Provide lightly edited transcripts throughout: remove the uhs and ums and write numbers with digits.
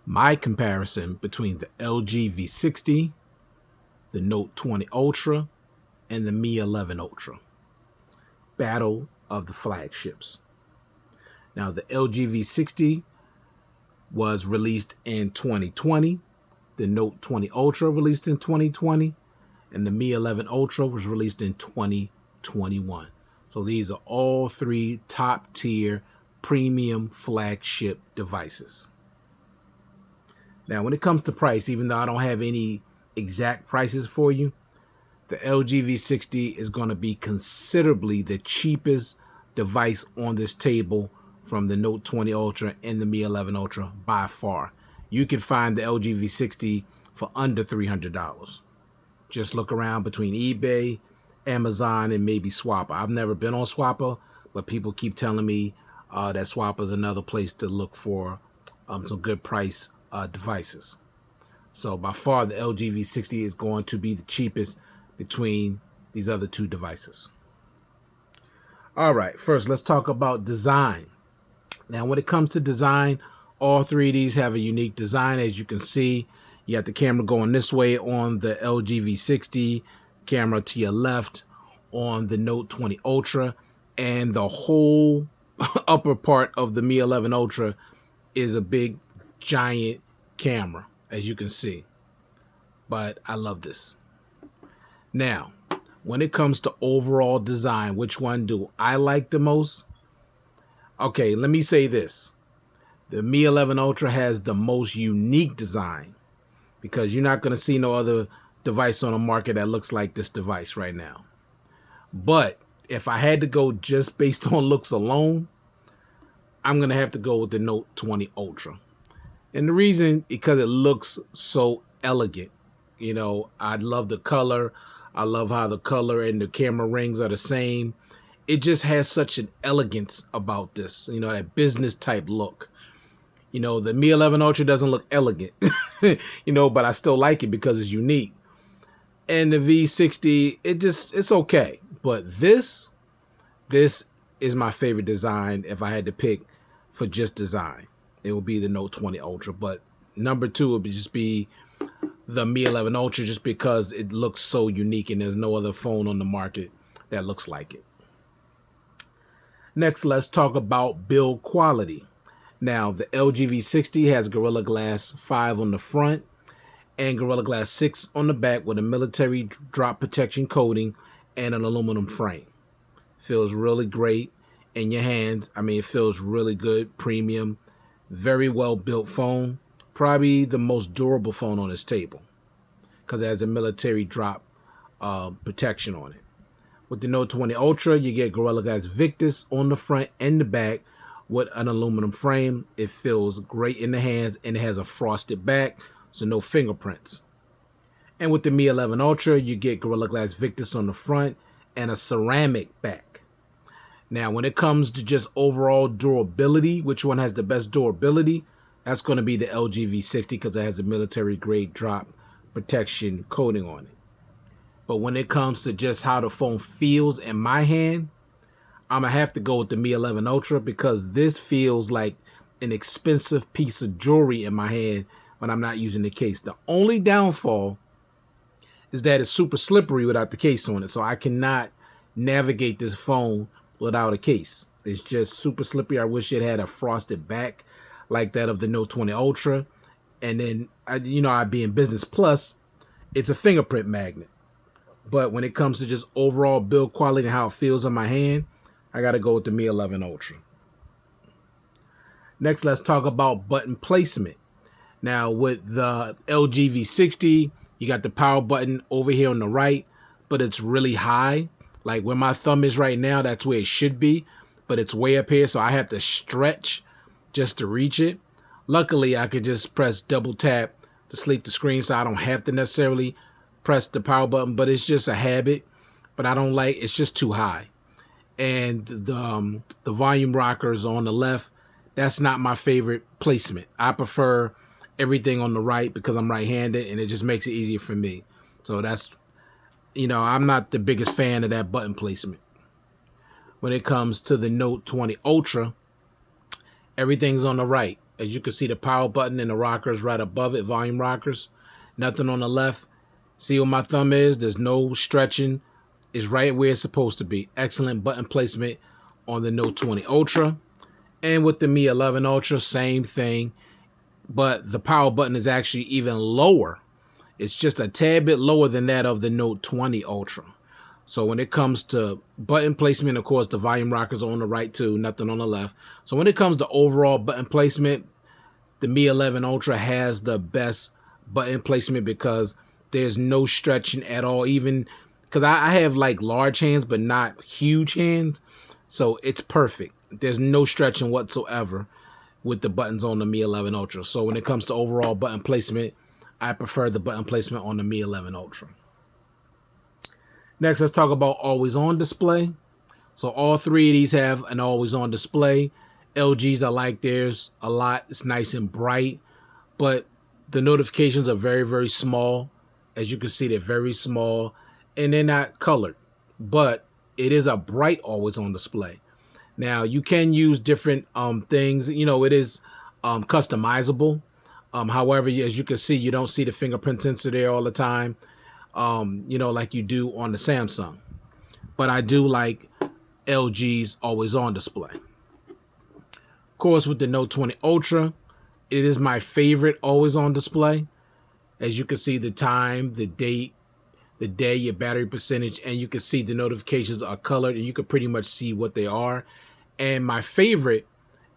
my comparison between the LG V60, the Note 20 Ultra, and the Mi 11 Ultra. Battle of the flagships. Now, the LG V60 was released in 2020, the Note 20 Ultra released in 2020, and the Mi 11 Ultra was released in 2021. So these are all three top-tier premium flagship devices. Now, when it comes to price, even though I don't have any exact prices for you, the LG V60 is going to be considerably the cheapest device on this table from the Note 20 Ultra and the Mi 11 Ultra by far. You can find the LG V60 for under $300. Just look around between eBay, Amazon, and maybe Swapper. I've never been on Swapper, but people keep telling me that Swapper is another place to look for some good price devices. So by far, the LG V60 is going to be the cheapest between these other two devices. All right, first let's talk about design. Now, when it comes to design, all three of these have a unique design. As you can see, you got the camera going this way on the LG V60, camera to your left on the Note 20 Ultra, and the whole upper part of the Mi 11 Ultra is a big, giant camera, as you can see. But I love this. Now, when it comes to overall design, which one do I like the most? Okay, let me say this. The Mi 11 Ultra has the most unique design because you're not going to see no other device on the market that looks like this device right now. But if I had to go just based on looks alone, I'm going to have to go with the Note 20 Ultra. And the reason, because it looks so elegant. You know, I love the color. I love how the color and the camera rings are the same. It just has such an elegance about this, you know, that business type look. You know, the Mi 11 Ultra doesn't look elegant, you know, but I still like it because it's unique. And the V60, it's okay. But this is my favorite design. If I had to pick for just design, it would be the Note 20 Ultra. But number two would just be the Mi 11 Ultra, just because it looks so unique and there's no other phone on the market that looks like it. Next, let's talk about build quality. Now, the LG V60 has Gorilla Glass 5 on the front and Gorilla Glass 6 on the back with a military drop protection coating and an aluminum frame. Feels really great in your hands. I mean, it feels really good, premium, very well built phone. Probably the most durable phone on this table because it has a military drop protection on it. With the Note 20 Ultra, you get Gorilla Glass Victus on the front and the back with an aluminum frame. It feels great in the hands and it has a frosted back, so no fingerprints. And with the Mi 11 Ultra, you get Gorilla Glass Victus on the front and a ceramic back. Now, when it comes to just overall durability, which one has the best durability? That's going to be the LG V60 because it has a military grade drop protection coating on it. But when it comes to just how the phone feels in my hand, I'm going to have to go with the Mi 11 Ultra because this feels like an expensive piece of jewelry in my hand when I'm not using the case. The only downfall is that it's super slippery without the case on it. So I cannot navigate this phone without a case. It's just super slippery. I wish it had a frosted back like that of the Note 20 Ultra. And then, I'd be in business. Plus, it's a fingerprint magnet. But when it comes to just overall build quality and how it feels on my hand, I got to go with the Mi 11 Ultra. Next, let's talk about button placement. Now, with the LG V60, you got the power button over here on the right, but it's really high. Like where my thumb is right now, that's where it should be, but it's way up here, so I have to stretch just to reach it. Luckily, I could just press double tap to sleep the screen, so I don't have to necessarily press the power button, but it's just a habit. But I don't like, it's just too high. And the volume rockers on the left, that's not my favorite placement. I prefer everything on the right because I'm right-handed and it just makes it easier for me. So that's, I'm not the biggest fan of that button placement. When it comes to the Note 20 Ultra, everything's on the right. As you can see, the power button and the rockers right above it, volume rockers. Nothing on the left. See where my thumb is? There's no stretching. It's right where it's supposed to be. Excellent button placement on the Note 20 Ultra. And with the Mi 11 Ultra, same thing. But the power button is actually even lower. It's just a tad bit lower than that of the Note 20 Ultra. So when it comes to button placement, of course, the volume rockers are on the right too, nothing on the left. So when it comes to overall button placement, the Mi 11 Ultra has the best button placement because there's no stretching at all. Even because I have like large hands, but not huge hands. So it's perfect. There's no stretching whatsoever with the buttons on the Mi 11 Ultra. So when it comes to overall button placement, I prefer the button placement on the Mi 11 Ultra. Next, let's talk about always on display. So all three of these have an always on display. LG's, I like theirs a lot. It's nice and bright, but the notifications are very, very small. As you can see, they're very small and they're not colored, but it is a bright always on display. Now you can use different things. You know, it is customizable. However, as you can see, you don't see the fingerprint sensor there all the time. You know, like you do on the Samsung. But I do like LG's always on display. Of course, with the Note 20 Ultra, it is my favorite always on display. As you can see, the time, the date, the day, your battery percentage, and you can see the notifications are colored and you can pretty much see what they are. And my favorite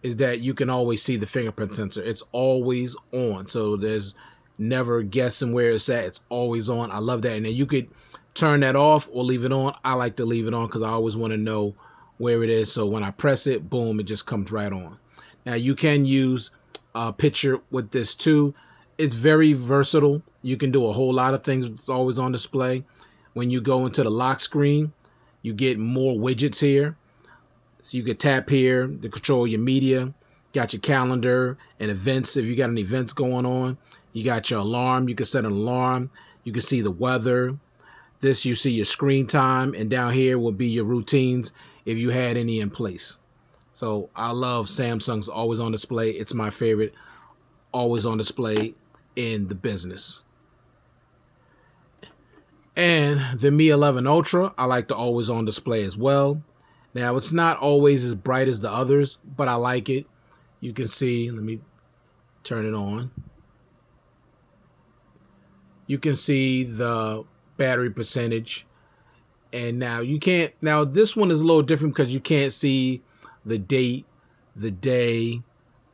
is that you can always see the fingerprint sensor. It's always on. So there's never guessing where it's at. It's always on. I love that. And then you could turn that off or leave it on. I like to leave it on because I always want to know where it is. So when I press it, boom, it just comes right on. Now you can use a picture with this too. It's very versatile. You can do a whole lot of things. It's always on display. When you go into the lock screen, you get more widgets here. So you can tap here to control your media. Got your calendar and events if you got any events going on. You got your alarm. You can set an alarm. You can see the weather. This, you see your screen time. And down here will be your routines if you had any in place. So I love Samsung's always on display. It's my favorite always on display in the business. And the Mi 11 Ultra, I like the always on display as well. Now, it's not always as bright as the others, but I like it. You can see, let me turn it on. You can see the battery percentage. And now you can't, now this one is a little different because you can't see the date, the day,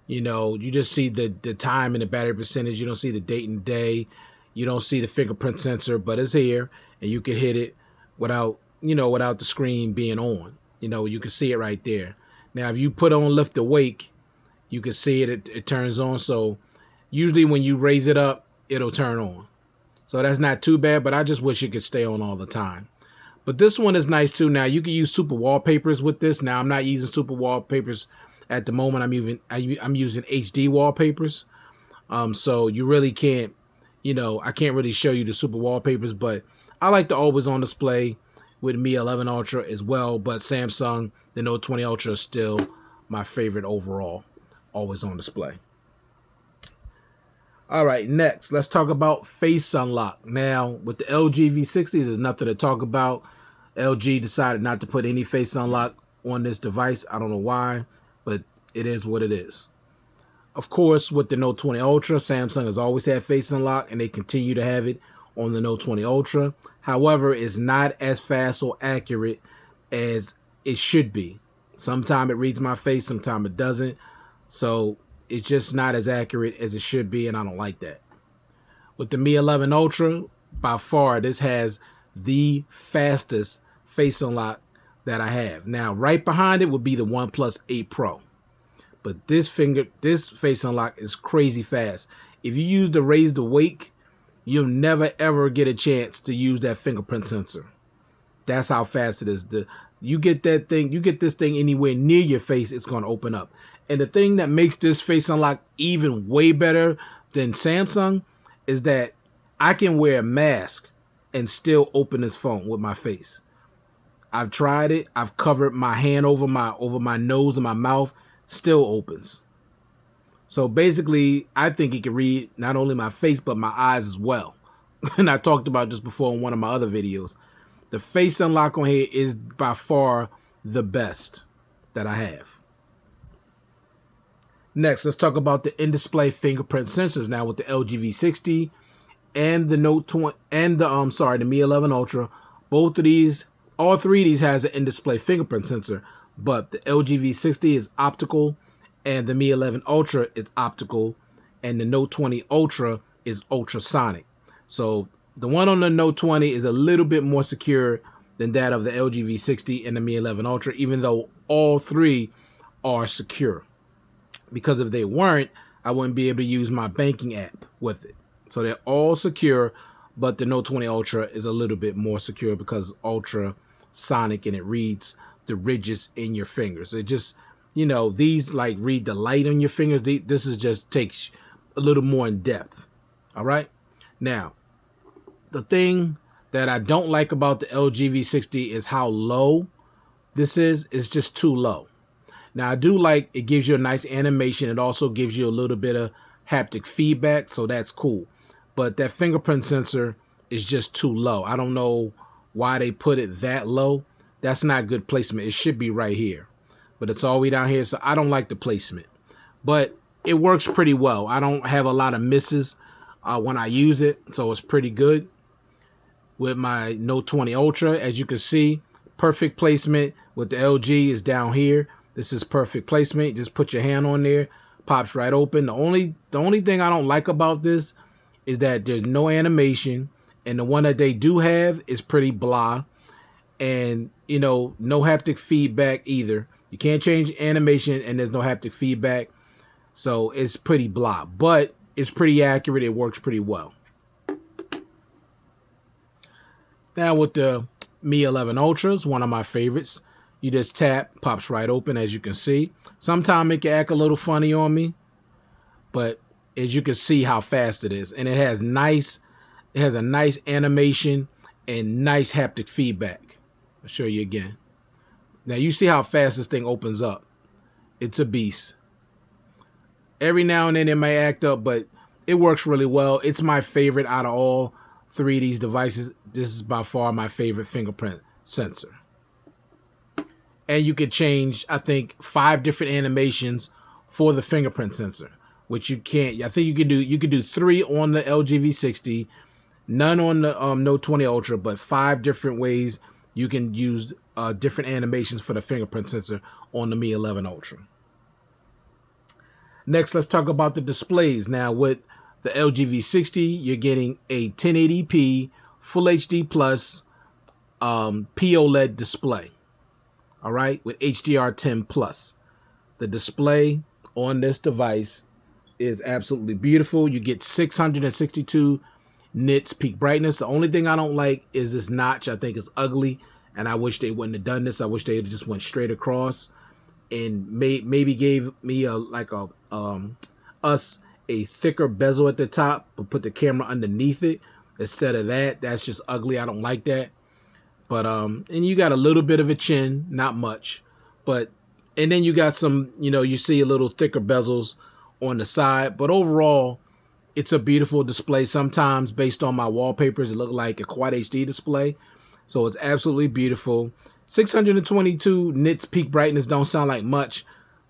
you know, you just see the time and the battery percentage. You don't see the date and day. You don't see the fingerprint sensor, but it's here and you can hit it without, you know, without the screen being on. You know, you can see it right there. Now, if you put on lift awake, you can see it, it turns on. So usually when you raise it up, it'll turn on. So that's not too bad, but I just wish it could stay on all the time. But this one is nice too. Now you can use super wallpapers with this. Now I'm not using super wallpapers at the moment. I'm using HD wallpapers. So you really can't, you know, I can't really show you the super wallpapers, but I like the always on display with Mi 11 Ultra as well. But Samsung, the Note 20 Ultra is still my favorite overall, always on display. All right, next, let's talk about face unlock. Now, with the LGV60s, there's nothing to talk about. LG decided not to put any face unlock on this device. I don't know why, but it is what it is. Of course, with the Note 20 Ultra, Samsung has always had face unlock, and they continue to have it on the Note 20 Ultra. However, it's not as fast or accurate as it should be. Sometimes it reads my face, sometimes it doesn't. So it's just not as accurate as it should be, and I don't like that. With the Mi 11 Ultra, by far, this has the fastest face unlock that I have. Now, right behind it would be the OnePlus 8 Pro. But this face unlock is crazy fast. If you use the raised awake, you'll never ever get a chance to use that fingerprint sensor. That's how fast it is. You get that thing, you get this thing anywhere near your face, it's going to open up. And the thing that makes this face unlock even way better than Samsung is that I can wear a mask and still open this phone with my face. I've tried it. I've covered my hand over my nose and my mouth, still opens. So basically, I think it can read not only my face, but my eyes as well. And I talked about this before in one of my other videos. The face unlock on here is by far the best that I have. Next, let's talk about the in-display fingerprint sensors now with the LGV60 and the Note 20 and the Mi 11 Ultra. Both of these, all three of these has an in-display fingerprint sensor, but the LGV60 is optical and the Mi 11 Ultra is optical and the Note 20 Ultra is ultrasonic. So the one on the Note 20 is a little bit more secure than that of the LGV60 and the Mi 11 Ultra, even though all three are secure. Because if they weren't, I wouldn't be able to use my banking app with it. So they're all secure, but the Note 20 Ultra is a little bit more secure because it's ultrasonic and it reads the ridges in your fingers. It just, you know, these like read the light on your fingers. This is just takes a little more in depth. All right. Now, the thing that I don't like about the LGV60 is how low this is. It's just too low. Now, I do like it gives you a nice animation. It also gives you a little bit of haptic feedback, so that's cool. But that fingerprint sensor is just too low. I don't know why they put it that low. That's not good placement. It should be right here. But it's all the way down here, so I don't like the placement. But it works pretty well. I don't have a lot of misses when I use it, so it's pretty good. With my Note 20 Ultra, as you can see, perfect placement with the LG is down here. This is perfect placement. Just put your hand on there, pops right open. The only thing I don't like about this is that there's no animation, and the one that they do have is pretty blah, and you know, no haptic feedback either. You can't change animation, and there's no haptic feedback, so it's pretty blah. But it's pretty accurate. It works pretty well. Now with the Mi 11 Ultras, one of my favorites. You just tap, pops right open, as you can see. Sometimes it can act a little funny on me, but as you can see how fast it is. And it has a nice animation and nice haptic feedback. I'll show you again. Now you see how fast this thing opens up. It's a beast. Every now and then it may act up, but it works really well. It's my favorite out of all three of these devices. This is by far my favorite fingerprint sensor. And you could change, I think, 5 different animations for the fingerprint sensor, which you can't. I think you could do 3 on the LGV60, none on the Note 20 Ultra, but 5 different ways you can use different animations for the fingerprint sensor on the Mi 11 Ultra. Next, let's talk about the displays. Now, with the LGV60, you're getting a 1080p Full HD Plus POLED display. All right, with HDR10 Plus. The display on this device is absolutely beautiful. You get 662 nits peak brightness. The only thing I don't like is this notch. I think it's ugly, and I wish they wouldn't have done this. I wish they had just went straight across and maybe gave me a thicker bezel at the top, but put the camera underneath it instead of that. That's just ugly. I don't like that. But and you got a little bit of a chin, not much, but and then you got some, you know, you see a little thicker bezels on the side, but overall it's a beautiful display. Sometimes based on my wallpapers it looks like a quad HD display, so it's absolutely beautiful. 622 nits peak brightness don't sound like much,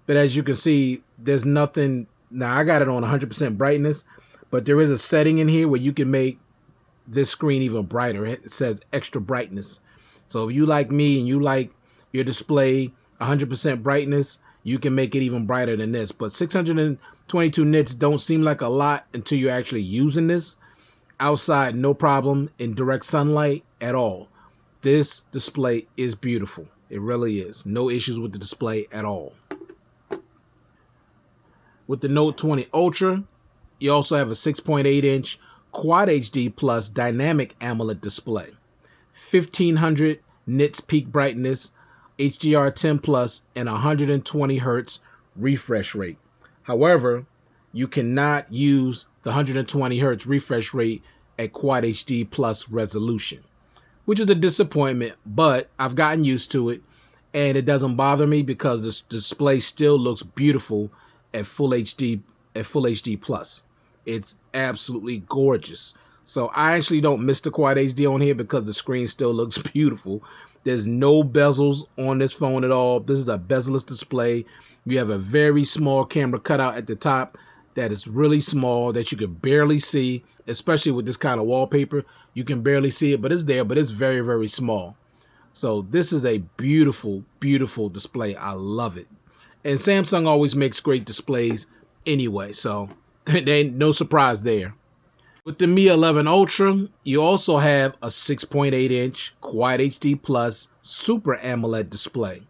but as you can see, there's nothing. Now I got it on 100% brightness, but there is a setting in here where you can make this screen even brighter. It says extra brightness. So if you like me and you like your display 100% brightness, you can make it even brighter than this. But 622 nits don't seem like a lot until you're actually using this. Outside, no problem. In direct sunlight at all. This display is beautiful. It really is. No issues with the display at all. With the Note 20 Ultra, you also have a 6.8-inch Quad HD Plus Dynamic AMOLED display. 1500 nits peak brightness, HDR10 Plus, and 120 Hz refresh rate. However, you cannot use the 120 Hz refresh rate at Quad HD Plus resolution, which is a disappointment, but I've gotten used to it, and it doesn't bother me because this display still looks beautiful at Full HD at Full HD Plus. It's absolutely gorgeous. So I actually don't miss the Quad HD on here because the screen still looks beautiful. There's no bezels on this phone at all. This is a bezel-less display. You have a very small camera cutout at the top that is really small that you can barely see, especially with this kind of wallpaper. You can barely see it, but it's there, but it's very, very small. So this is a beautiful, beautiful display. I love it. And Samsung always makes great displays anyway, so there ain't no surprise there. With the Mi 11 Ultra, you also have a 6.8-inch Quad HD Plus Super AMOLED display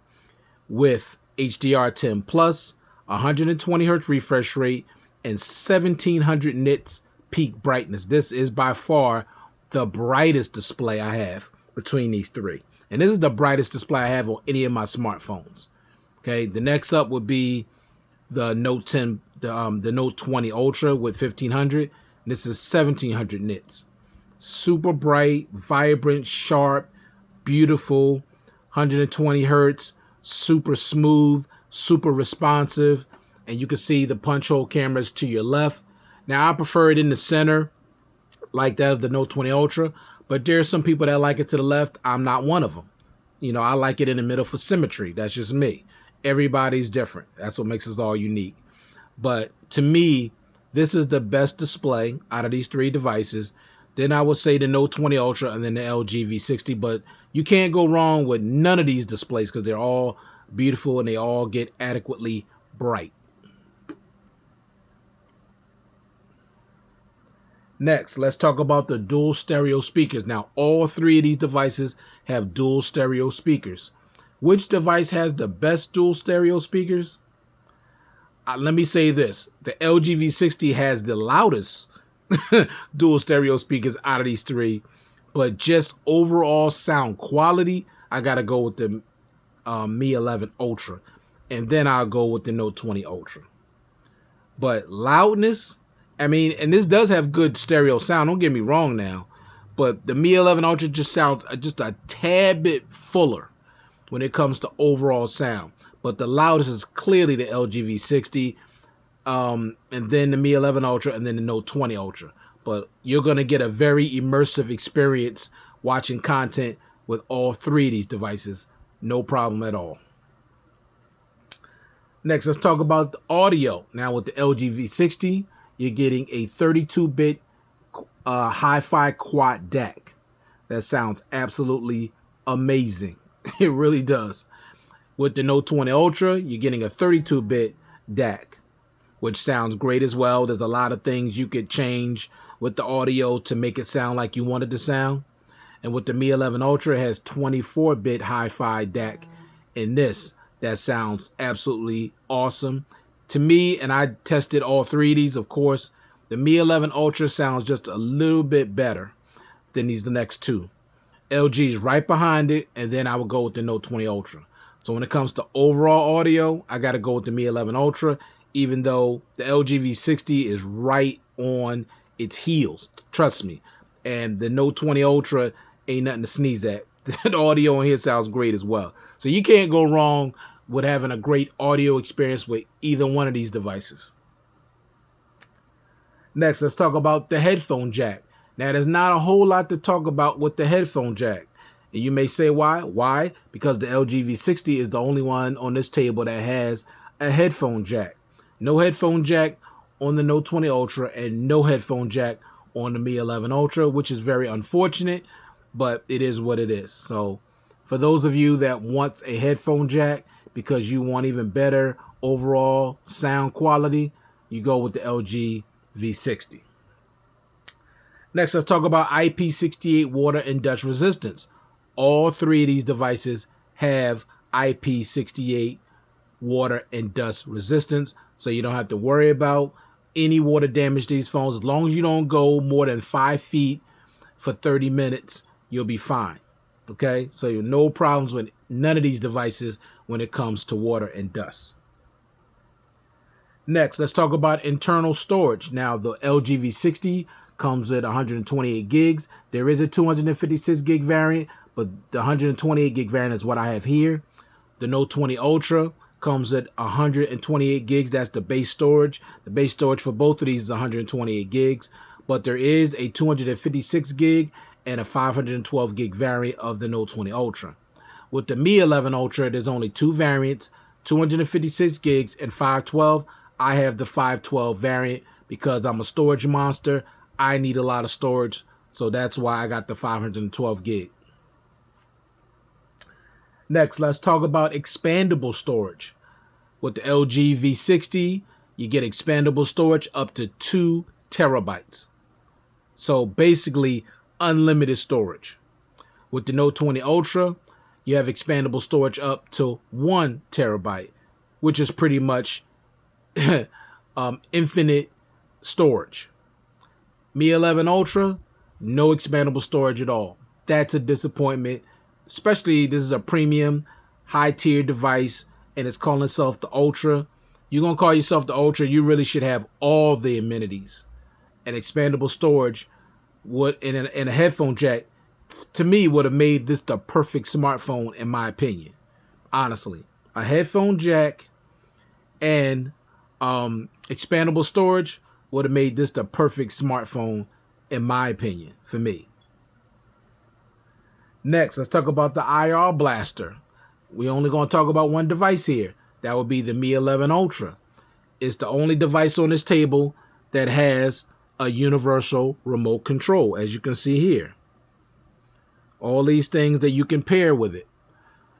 with HDR10 Plus, 120 Hz refresh rate, and 1700 nits peak brightness. This is by far the brightest display I have between these three. And this is the brightest display I have on any of my smartphones. Okay, the next up would be the Note 10, the Note 20 Ultra with 1500. This is 1700 nits. Super bright, vibrant, sharp, beautiful, 120 hertz, super smooth, super responsive, and you can see the punch hole cameras to your left. Now, I prefer it in the center, like that of the Note 20 Ultra, but there's some people that like it to the left. I'm not one of them. You know, I like it in the middle for symmetry. That's just me. Everybody's different. That's what makes us all unique. But to me, this is the best display out of these three devices. Then I would say the Note 20 Ultra and then the LGV60. But you can't go wrong with none of these displays because they're all beautiful and they all get adequately bright. Next, let's talk about the dual stereo speakers. Now, all three of these devices have dual stereo speakers. Which device has the best dual stereo speakers? Let me say this. The LGV60 has the loudest dual stereo speakers out of these three. But just overall sound quality, I got to go with the Mi 11 Ultra. And then I'll go with the Note 20 Ultra. But loudness, I mean, and this does have good stereo sound. Don't get me wrong now. But the Mi 11 Ultra just sounds just a tad bit fuller when it comes to overall sound. But the loudest is clearly the LGV60, and then the Mi 11 Ultra, and then the Note 20 Ultra. But you're going to get a very immersive experience watching content with all three of these devices. No problem at all. Next, let's talk about the audio. Now, with the LGV60, you're getting a 32-bit hi-fi quad DAC. That sounds absolutely amazing. It really does. With the Note 20 Ultra, you're getting a 32-bit DAC, which sounds great as well. There's a lot of things you could change with the audio to make it sound like you want it to sound. And with the Mi 11 Ultra, it has 24-bit hi-fi DAC in this. That sounds absolutely awesome. To me, and I tested all three of these, of course, the Mi 11 Ultra sounds just a little bit better than the next two. LG is right behind it, and then I would go with the Note 20 Ultra. So when it comes to overall audio, I got to go with the Mi 11 Ultra, even though the LGV60 is right on its heels. Trust me. And the Note 20 Ultra ain't nothing to sneeze at. The audio on here sounds great as well. So you can't go wrong with having a great audio experience with either one of these devices. Next, let's talk about the headphone jack. Now, there's not a whole lot to talk about with the headphone jack. And you may say why? Why? Because the LGV60 is the only one on this table that has a headphone jack. No headphone jack on the Note 20 Ultra and no headphone jack on the Mi 11 Ultra, which is very unfortunate, but it is what it is. So for those of you that want a headphone jack because you want even better overall sound quality, you go with the LGV60. Next, let's talk about IP68 water and dust resistance. All three of these devices have IP68 water and dust resistance, so you don't have to worry about any water damage to these phones. As long as you don't go more than 5 feet for 30 minutes, you'll be fine. Okay, so you have no problems with none of these devices when it comes to water and dust. Next, let's talk about internal storage. Now, the LGV60 comes at 128 gigs. There is a 256 gig variant, but the 128 gig variant is what I have here. The Note 20 Ultra comes at 128 gigs. That's the base storage. The base storage for both of these is 128 gigs. But there is a 256 gig and a 512 gig variant of the Note 20 Ultra. With the Mi 11 Ultra, there's only two variants, 256 gigs and 512. I have the 512 variant because I'm a storage monster. I need a lot of storage, so that's why I got the 512 gig. Next, let's talk about expandable storage. With the LGV60, you get expandable storage up to 2 terabytes. So basically, unlimited storage. With the Note 20 Ultra, you have expandable storage up to 1 terabyte, which is pretty much infinite storage. Mi 11 Ultra, no expandable storage at all. That's a disappointment. Especially, this is a premium, high-tier device, and it's calling itself the Ultra. You're going to call yourself the Ultra, you really should have all the amenities. And expandable storage would, and a headphone jack, to me, would have made this the perfect smartphone, in my opinion. Honestly. A headphone jack and expandable storage would have made this the perfect smartphone, in my opinion, for me. Next, let's talk about the IR blaster. We're only going to talk about one device here. That would be the Mi 11 Ultra. It's the only device on this table that has a universal remote control, as you can see here. All these things that you can pair with it.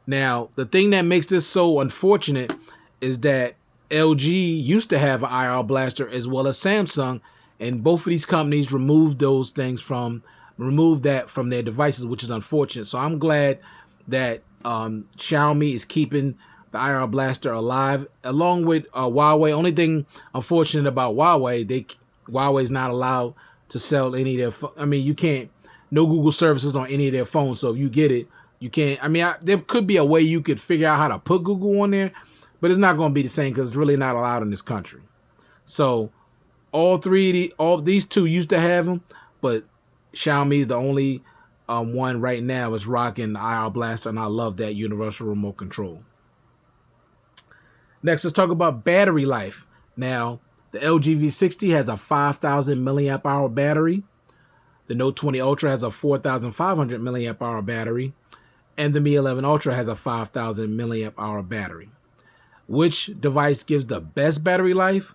Now, the thing that makes this so unfortunate is that LG used to have an IR blaster as well as Samsung, and both of these companies removed that from their devices, which is unfortunate. So I'm glad that Xiaomi is keeping the IR blaster alive, along with Huawei. Only thing unfortunate about Huawei, Huawei's not allowed to sell any of their. You can't. No Google services on any of their phones. So if you get it, you can't. There could be a way you could figure out how to put Google on there, but it's not going to be the same because it's really not allowed in this country. So all these two used to have them, but Xiaomi is the only one right now is rocking the IR blaster, and I love that universal remote control. Next, let's talk about battery life. Now, the LGV60 has a 5,000 milliamp hour battery. The Note 20 Ultra has a 4,500 milliamp hour battery, and the Mi 11 Ultra has a 5,000 milliamp hour battery. Which device gives the best battery life?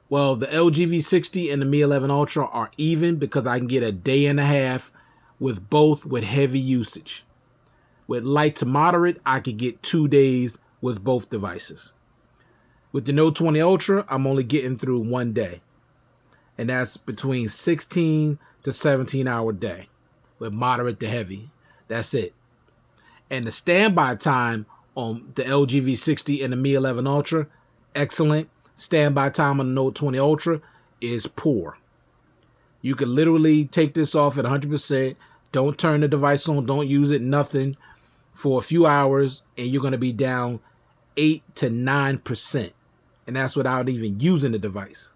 Well, the LGV60 and the Mi 11 Ultra are even because I can get a day and a half with both with heavy usage. With light to moderate, I could get 2 days with both devices. With the Note 20 Ultra, I'm only getting through 1 day. And that's between 16 to 17 hour day with moderate to heavy. That's it. And the standby time on the LGV60 and the Mi 11 Ultra, excellent. Standby time on the Note 20 Ultra is poor. You can literally take this off at 100%. Don't turn the device on. Don't use it. Nothing for a few hours. And you're going to be down 8 to 9%. And that's without even using the device.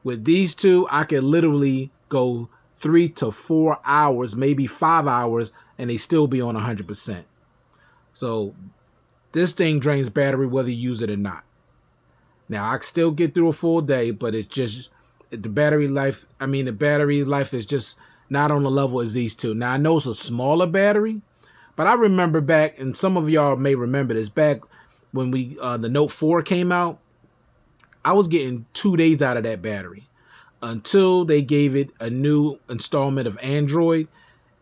With these two, I could literally go 3 to 4 hours, maybe 5 hours, and they still be on 100%. So this thing drains battery whether you use it or not. Now, I can still get through a full day, but it's just the battery life. The battery life is just not on the level as these two. Now, I know it's a smaller battery, but I remember back, and some of y'all may remember this, back when the Note 4 came out, I was getting 2 days out of that battery until they gave it a new installment of Android,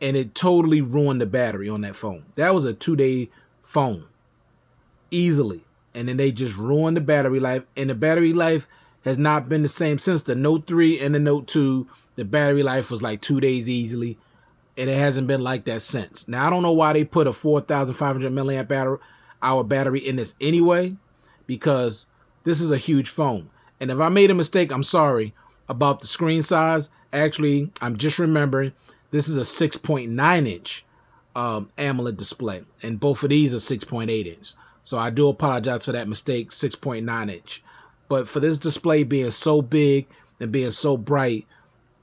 and it totally ruined the battery on that phone. That was a 2-day phone, easily. And then they just ruined the battery life, and the battery life has not been the same since the Note 3 and the Note 2. The battery life was like 2 days easily, and it hasn't been like that since. Now, I don't know why they put a 4,500 milliamp hour battery in this anyway, because this is a huge phone. And if I made a mistake, I'm sorry about the screen size. Actually, I'm just remembering this is a 6.9 inch AMOLED display, and both of these are 6.8 inch. So I do apologize for that mistake, 6.9 inch. But for this display being so big and being so bright,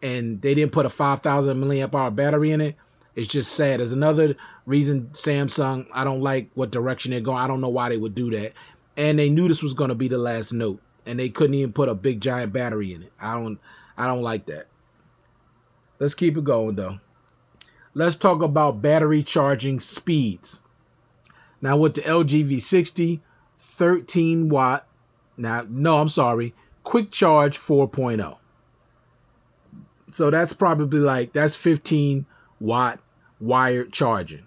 and they didn't put a 5,000 milliamp hour battery in it, It's just sad. There's another reason Samsung, I don't like what direction they're going. I don't know why they would do that. And they knew this was going to be the last Note, and they couldn't even put a big giant battery in it. I don't like that. Let's keep it going though. Let's talk about battery charging speeds. Now with the LGV60, 13 watt. Now, no, I'm sorry. Quick Charge 4.0. So that's probably that's 15 watt wired charging.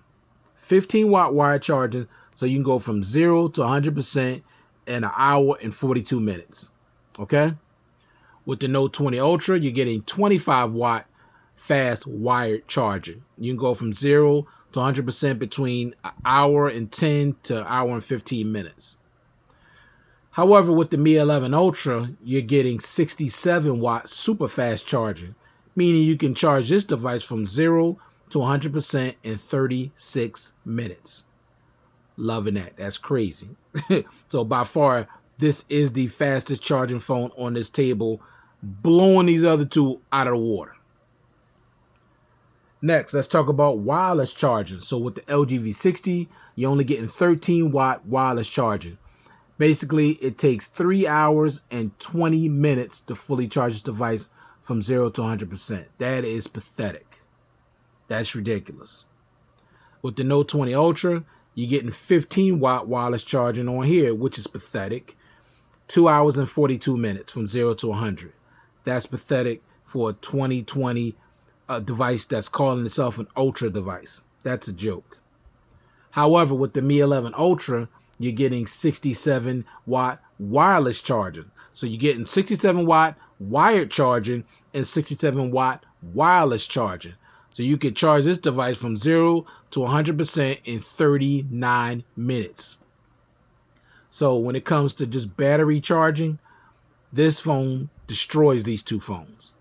15 watt wired charging, so you can go from 0 to 100% in an hour and 42 minutes. Okay? With the Note 20 Ultra, you're getting 25 watt fast wired charging. You can go from 0 to 100% between an hour and 10 to an hour and 15 minutes. However, with the Mi 11 Ultra, you're getting 67 watt super fast charging, meaning you can charge this device from 0 to 100% in 36 minutes. Loving that. That's crazy. So by far, this is the fastest charging phone on this table, blowing these other two out of the water. Next, let's talk about wireless charging. So with the LGV60, you're only getting 13 watt wireless charging. Basically, it takes 3 hours and 20 minutes to fully charge this device from 0 to 100%. That is pathetic. That's ridiculous. With the Note 20 Ultra, you're getting 15 watt wireless charging on here, which is pathetic. 2 hours and 42 minutes from 0 to 100. That's pathetic for a 2020 device that's calling itself an Ultra device. That's a joke. However, with the Mi 11 Ultra, you're getting 67 watt wireless charging. So you're getting 67 watt wired charging and 67 watt wireless charging. So you can charge this device from 0 to 100% in 39 minutes. So when it comes to just battery charging, this phone destroys these two phones.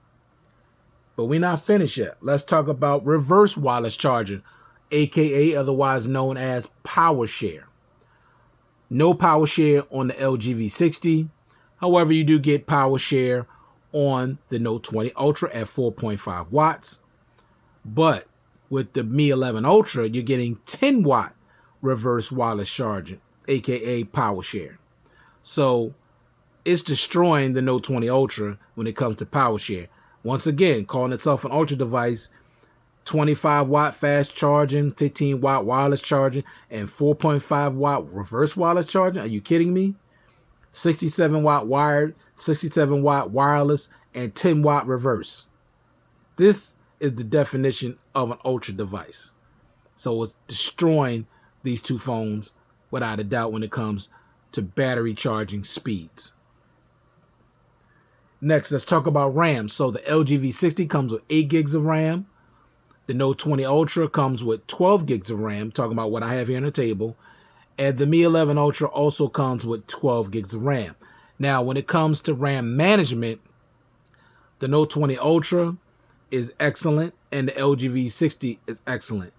But we're not finished yet. Let's talk about reverse wireless charging, aka otherwise known as PowerShare. No PowerShare on the LGV60. However, you do get PowerShare on the Note 20 Ultra at 4.5 watts. But with the Mi 11 Ultra, you're getting 10 watt reverse wireless charging, aka PowerShare. So it's destroying the Note 20 Ultra when it comes to PowerShare. Once again, calling itself an Ultra device, 25 watt fast charging, 15 watt wireless charging, and 4.5 watt reverse wireless charging. Are you kidding me? 67 watt wired, 67 watt wireless, and 10 watt reverse. This is the definition of an Ultra device. So it's destroying these two phones without a doubt when it comes to battery charging speeds. Next, let's talk about RAM. So the LGV60 comes with 8 gigs of RAM. The Note 20 Ultra comes with 12 gigs of RAM, talking about what I have here on the table. And the Mi 11 Ultra also comes with 12 gigs of RAM. Now, when it comes to RAM management, the Note 20 Ultra is excellent and the LGV60 is excellent.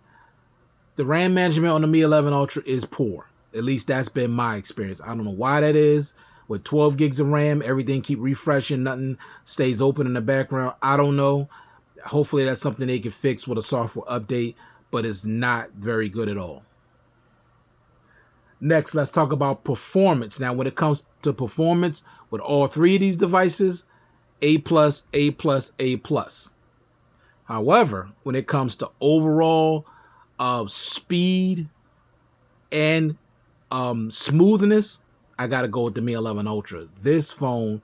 The RAM management on the Mi 11 Ultra is poor. At least that's been my experience. I don't know why that is. With 12 gigs of RAM, everything keep refreshing, nothing stays open in the background. I don't know. Hopefully that's something they can fix with a software update, but it's not very good at all. Next, let's talk about performance. Now, when it comes to performance, with all three of these devices, A+, A+, A+. However, when it comes to overall speed and smoothness, I got to go with the Mi 11 Ultra. This phone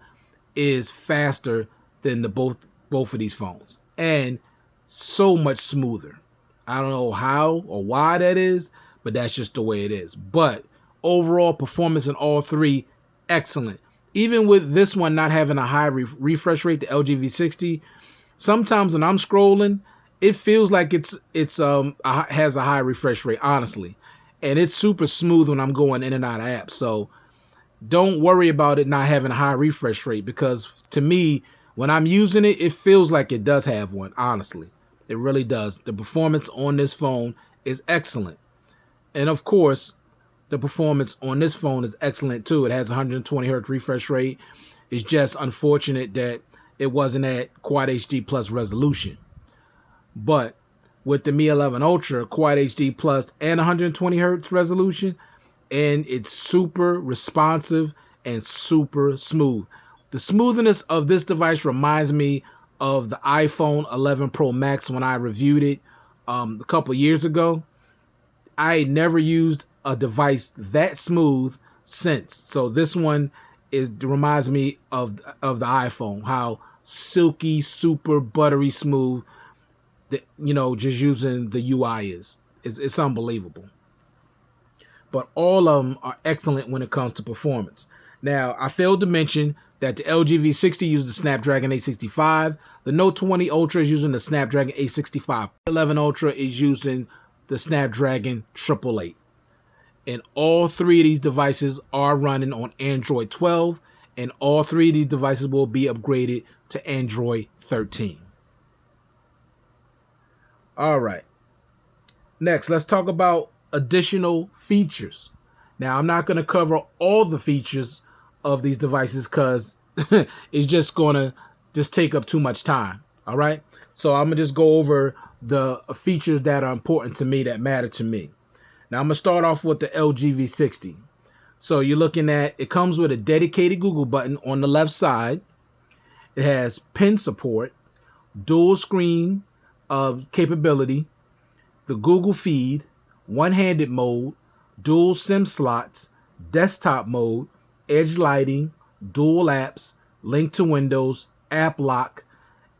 is faster than the both of these phones and so much smoother. I don't know how or why that is, but that's just the way it is. But overall performance in all three, excellent. Even with this one not having a high refresh rate, the LGV60, sometimes when I'm scrolling, it feels like it has a high refresh rate, honestly. And it's super smooth when I'm going in and out of apps. So don't worry about it not having a high refresh rate, because to me, when I'm using it, it feels like it does have one, honestly. It really does. The performance on this phone is excellent. And of course, the performance on this phone is excellent too. It has 120 hertz refresh rate. It's just unfortunate that it wasn't at Quad HD Plus resolution. But with the Mi 11 Ultra Quad HD Plus and 120 hertz resolution, and it's super responsive and super smooth. The smoothness of this device reminds me of the iPhone 11 Pro Max when I reviewed it a couple years ago. I never used a device that smooth since. So this one reminds me of the iPhone, how silky, super buttery smooth that, just using the UI is. It's unbelievable. But all of them are excellent when it comes to performance. Now, I failed to mention that the LGV60 uses the Snapdragon 865. The Note 20 Ultra is using the Snapdragon 865. The 11 Ultra is using the Snapdragon 888. And all three of these devices are running on Android 12, and all three of these devices will be upgraded to Android 13. All right. Next, let's talk about additional features. Now, I'm not going to cover all the features of these devices because it's just going to take up too much time. All right. So I'm going to just go over the features that are important to me, that matter to me. Now, I'm going to start off with the LGV60. So you're looking at, it comes with a dedicated Google button on the left side. It has pen support, dual screen capability, the Google feed, one-handed mode, dual SIM slots, desktop mode, edge lighting, dual apps, link to Windows, app lock,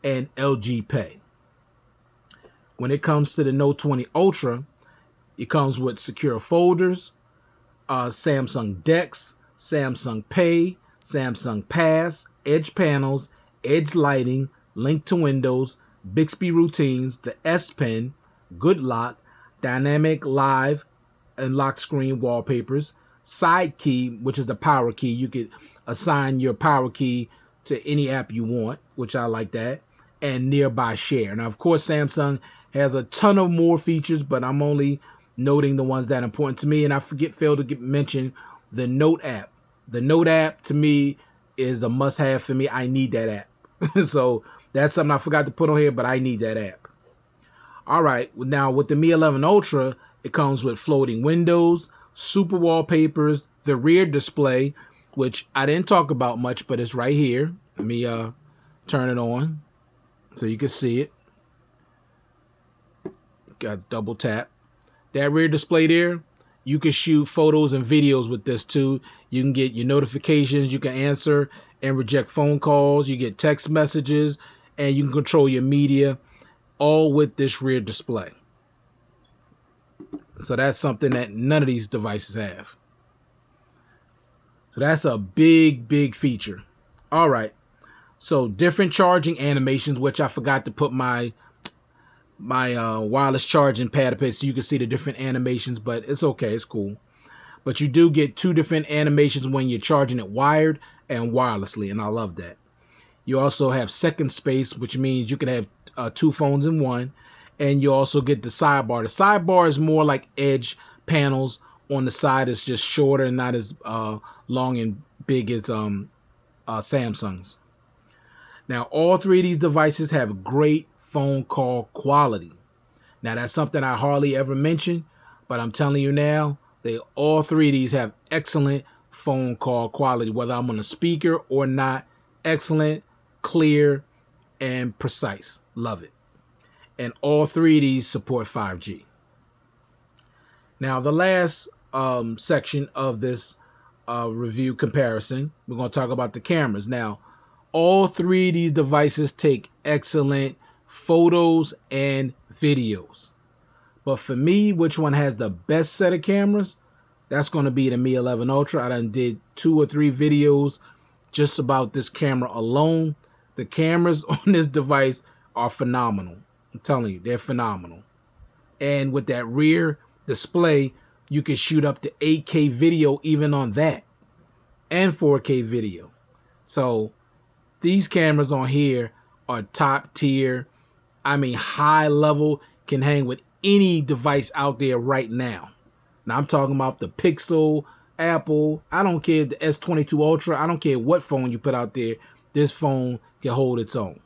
and LG Pay. When it comes to the Note 20 Ultra, it comes with secure folders, Samsung DeX, Samsung Pay, Samsung Pass, edge panels, edge lighting, link to Windows, Bixby routines, the S Pen, Good Lock, dynamic live and lock screen wallpapers, side key, which is the power key. You could assign your power key to any app you want, which I like that, and nearby share. Now, of course, Samsung has a ton of more features, but I'm only noting the ones that are important to me. And I failed to mention the Note app. The Note app to me is a must-have for me. I need that app. So that's something I forgot to put on here, but I need that app. All right, now with the Mi 11 Ultra, it comes with floating windows, super wallpapers, the rear display, which I didn't talk about much, but it's right here. Let me turn it on so you can see it. Got double tap. That rear display there, you can shoot photos and videos with this too. You can get your notifications, you can answer and reject phone calls, you get text messages, and you can control your media, all with this rear display. So that's something that none of these devices have. So that's a big, big feature. All right. So different charging animations, which I forgot to put my wireless charging pad up here so you can see the different animations, but it's okay, it's cool. But you do get two different animations when you're charging it wired and wirelessly, and I love that. You also have second space, which means you can have two phones in one, and you also get the sidebar. The sidebar is more like edge panels on the side. It's just shorter and not as long and big as Samsung's. Now, all three of these devices have great phone call quality. Now, that's something I hardly ever mention, but I'm telling you now, all three of these have excellent phone call quality, whether I'm on a speaker or not. Excellent, clear, and precise. Love it. And all three of these support 5G. Now, the last section of this review comparison, we're going to talk about the cameras. Now, all three of these devices take excellent photos and videos. But for me, which one has the best set of cameras? That's going to be the Mi 11 Ultra. I done did 2 or 3 videos just about this camera alone. The cameras on this device are phenomenal. I'm telling you, they're phenomenal. And with that rear display, you can shoot up to 8K video even on that, and 4K video. So these cameras on here are top tier. I mean, high level, can hang with any device out there right now. Now I'm talking about the Pixel, Apple. I don't care, the S22 Ultra. I don't care what phone you put out there. This phone can hold its own.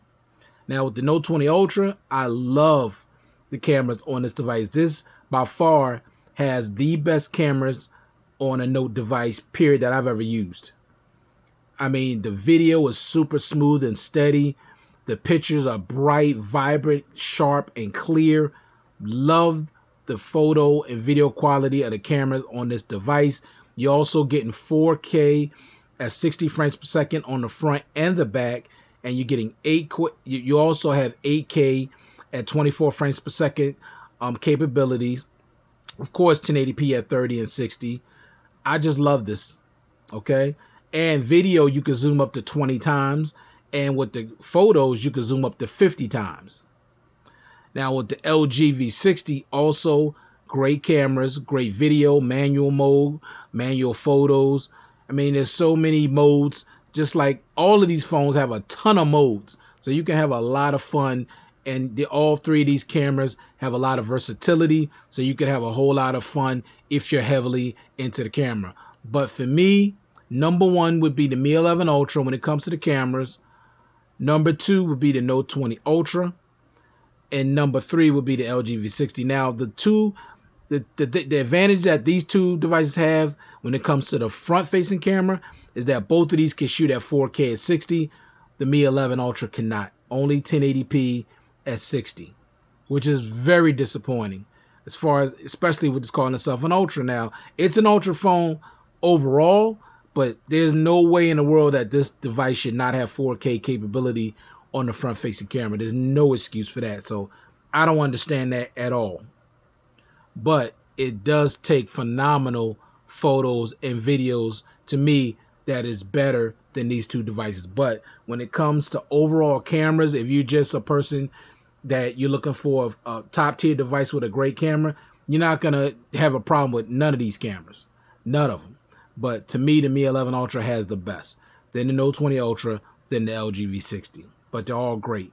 Now with the Note 20 Ultra, I love the cameras on this device. This by far has the best cameras on a Note device, period, that I've ever used. I mean, the video is super smooth and steady. The pictures are bright, vibrant, sharp, and clear. Love the photo and video quality of the cameras on this device. You're also getting 4K at 60 frames per second on the front and the back, and you're getting you also have 8K at 24 frames per second capabilities. Of course, 1080p at 30 and 60. I just love this. Okay. And video, you can zoom up to 20 times. And with the photos, you can zoom up to 50 times. Now with the LGV60, also great cameras, great video, manual mode, manual photos. I mean, there's so many modes. Just like all of these phones have a ton of modes. So you can have a lot of fun. And all three of these cameras have a lot of versatility. So you can have a whole lot of fun if you're heavily into the camera. But for me, number one would be the Mi 11 Ultra when it comes to the cameras. Number two would be the Note 20 Ultra. And number three would be the LG V60. Now, the advantage that these two devices have when it comes to the front-facing camera is that both of these can shoot at 4K at 60. The Mi 11 Ultra cannot. Only 1080p at 60, which is very disappointing. As far as, especially with just calling itself an Ultra now. It's an Ultra phone overall, but there's no way in the world that this device should not have 4K capability on the front-facing camera. There's no excuse for that. So I don't understand that at all. But it does take phenomenal photos and videos to me that is better than these two devices. But when it comes to overall cameras, if you're just a person that you're looking for a top-tier device with a great camera, you're not going to have a problem with none of these cameras. None of them. But to me, the Mi 11 Ultra has the best. Then the Note 20 Ultra, then the LG V60. But they're all great.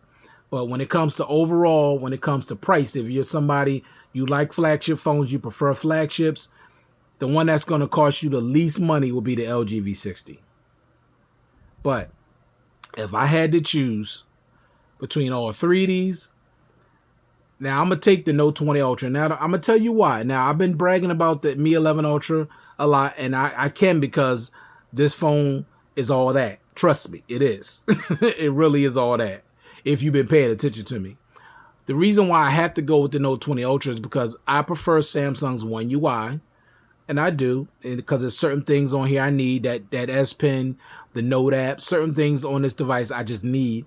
But when it comes to overall, when it comes to price, if you're somebody, you like flagship phones, you prefer flagships, the one that's going to cost you the least money will be the LG V60. But if I had to choose between all three of these, now I'm going to take the Note 20 Ultra. Now I'm going to tell you why. Now I've been bragging about the Mi 11 Ultra a lot, and I can because this phone is all that. Trust me, it is. It really is all that. If you've been paying attention to me. The reason why I have to go with the Note 20 Ultra is because I prefer Samsung's One UI. And I do. And because there's certain things on here I need. That S Pen, the Note app. Certain things on this device I just need.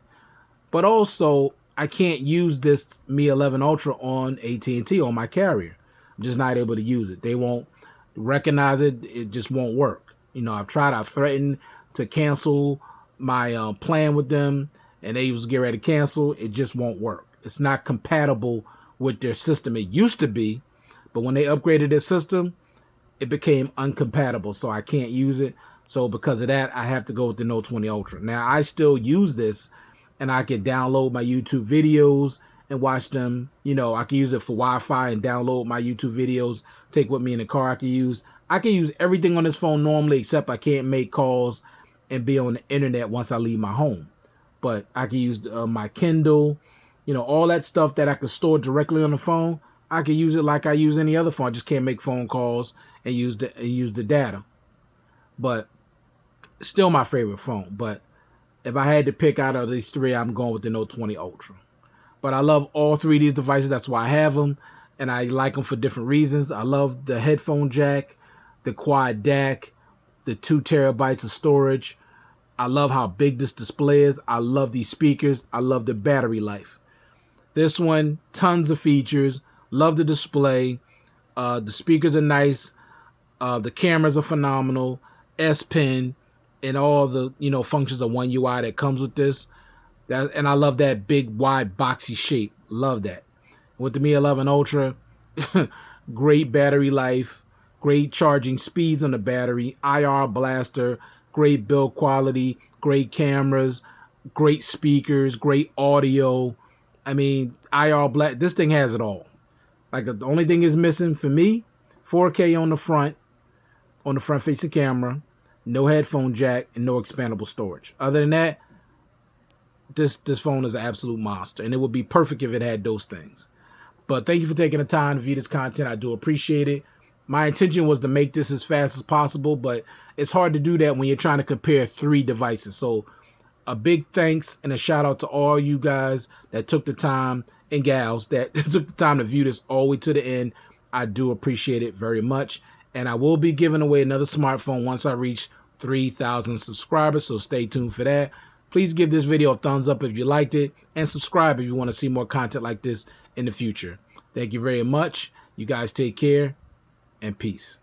But also, I can't use this Mi 11 Ultra on AT&T, on my carrier. I'm just not able to use it. They won't recognize it. It just won't work. You know, I've threatened to cancel my plan with them. And they was getting ready to cancel. It just won't work. It's not compatible with their system. It used to be, but when they upgraded their system, it became uncompatible, so I can't use it. So because of that, I have to go with the Note 20 Ultra. Now, I still use this, and I can download my YouTube videos and watch them. You know, I can use it for Wi-Fi and download my YouTube videos, take with me in the car. I can use everything on this phone normally, except I can't make calls and be on the internet once I leave my home. But I can use my Kindle, you know, all that stuff that I can store directly on the phone. I can use it like I use any other phone. I just can't make phone calls and use the data. But still my favorite phone. But if I had to pick out of these three, I'm going with the Note 20 Ultra. But I love all three of these devices. That's why I have them. And I like them for different reasons. I love the headphone jack, the quad DAC, the 2 terabytes of storage. I love how big this display is. I love these speakers. I love the battery life. This one, tons of features. Love the display. The speakers are nice. The cameras are phenomenal. S Pen and all the functions of One UI that comes with this. And I love that big, wide, boxy shape. Love that. With the Mi 11 Ultra, great battery life, great charging speeds on the battery, IR blaster, great build quality, great cameras, great speakers, great audio. I mean, this thing has it all. Like the only thing is missing for me, 4K on the front-facing camera, no headphone jack, and no expandable storage. Other than that, this phone is an absolute monster, and it would be perfect if it had those things. But thank you for taking the time to view this content. I do appreciate it. My intention was to make this as fast as possible, but it's hard to do that when you're trying to compare 3 devices. So a big thanks and a shout out to all you guys that took the time, and gals that took the time to view this all the way to the end. I do appreciate it very much. And I will be giving away another smartphone once I reach 3,000 subscribers, so stay tuned for that. Please give this video a thumbs up if you liked it, and subscribe if you want to see more content like this in the future. Thank you very much. You guys take care, and peace.